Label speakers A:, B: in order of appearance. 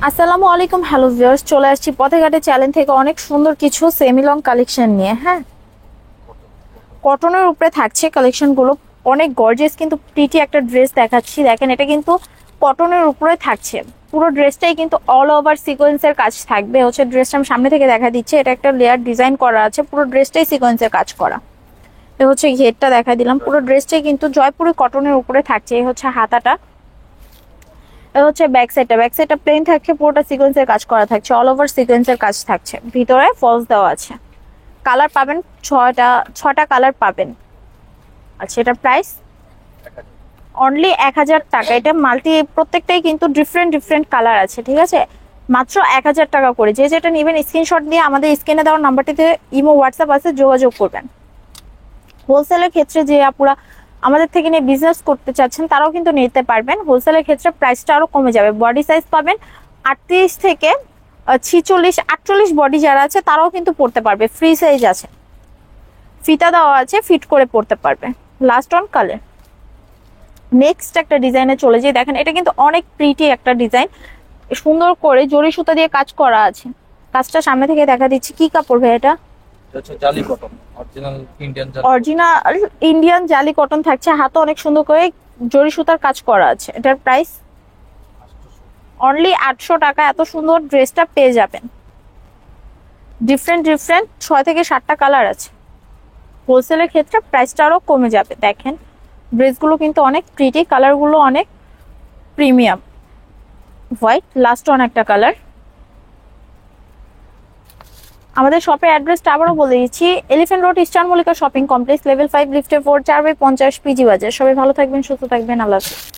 A: আসসালামু আলাইকুম, hello viewers, চলে আসছি পথেঘাটে চ্যানেল থেকে অনেক সুন্দর কিছু সেমি লং কালেকশন নিয়ে। হ্যাঁ, কটনের উপরে থাকছে কালেকশনগুলো, অনেক গর্জিয়াস কিন্তু প্রিটি একটা ড্রেস দেখাচ্ছি। দেখেন, এটা কিন্তু কটনের উপরে থাকছে। পুরো ড্রেসটাই কিন্তু অল ওভার সিকোয়েন্সের কাজ থাকবে। হচ্ছে ড্রেসটা আমি সামনে থেকে দেখা দিচ্ছি, এটা একটা লেয়ার ডিজাইন করা আছে, পুরো ড্রেসটাই সিকোয়েন্সের কাজ করা। এ হচ্ছে ঘেরটা দেখা দিলাম, পুরো ড্রেসটাই কিন্তু জয়পুরি কটনের উপরে থাকছে। এই হচ্ছে হাতাটা, এটা হচ্ছে ব্যাক সাইডটা প্লেন থাকছে, পুরোটা সিকোয়েন্সের কাজ করা থাকছে, অল ওভার সিকোয়েন্সের কাজ থাকছে, ভিতরে ফলস দেওয়া আছে। কালার পাবেন ছটা কালার পাবেন। আচ্ছা, এটা প্রাইস অনলি 1000 টাকা। এটা মাল্টি, প্রত্যেকটাই কিন্তু ডিফারেন্ট ডিফারেন্ট কালার আছে, ঠিক আছে। মাত্র 1000 টাকা করে। যে যেটা নেবেন স্ক্রিনশট দিয়ে আমাদের স্ক্রিনে দেওয়ার নাম্বারটিতে ইমো হোয়াটসঅ্যাপ আছে, যোগাযোগ করবেন। হোলসেলের ক্ষেত্রে যে আপুরা আমাদের থেকে নিয়ে বিজনেস করতে চাচ্ছেন তারাও কিন্তু নিতে পারবেন। হোলসেলের ক্ষেত্রে প্রাইসটা আরো কমে যাবে। বডি সাইজ পাবেন 38 থেকে 46, 48 বডি যারা আছে তারাও কিন্তু পড়তে পারবে। ফ্রি সাইজ আছে, ফিতা দেওয়া আছে, ফিট করে পড়তে পারবে। Last on colour. নেক্সট একটা ডিজাইনে চলে যাই। দেখেন, এটা কিন্তু অনেক প্রিটি একটা ডিজাইন, সুন্দর করে জরি সুতা দিয়ে কাজ করা আছে। কাজটা সামনে থেকে দেখা দিচ্ছি। কি কাপড় ভাই এটা?
B: জালি কটন, অরিজিনাল ইন্ডিয়ান জালি।
A: অরিজিনাল ইন্ডিয়ান জালি কটন থাকছে, হাতে অনেক সুন্দর করে জরি সুতার কাজ করা আছে। এটার প্রাইস অনলি 800 টাকা। এত সুন্দর ড্রেসটা পেয়ে যাবেন। ডিফারেন্ট ডিফারেন্ট 6 থেকে 7টা কালার আছে। হোলসেলের ক্ষেত্রে প্রাইসটা আরো কমে যাবে। দেখেন, ড্রেসগুলো কিন্তু অনেক প্রিটি, কালারগুলো অনেক প্রিমিয়াম। হোয়াইট, লাস্ট অন একটা কালার। আমাদের শপের অ্যাড্রেসটা আবারও বলে দিচ্ছি, elephant road, eastern Mallika shopping complex, level 5, লিফটে 4, 4/50, পিজি বাজার। সবাই ভালো থাকবেন, সুস্থ থাকবেন, আল্লাহ হাফেজ।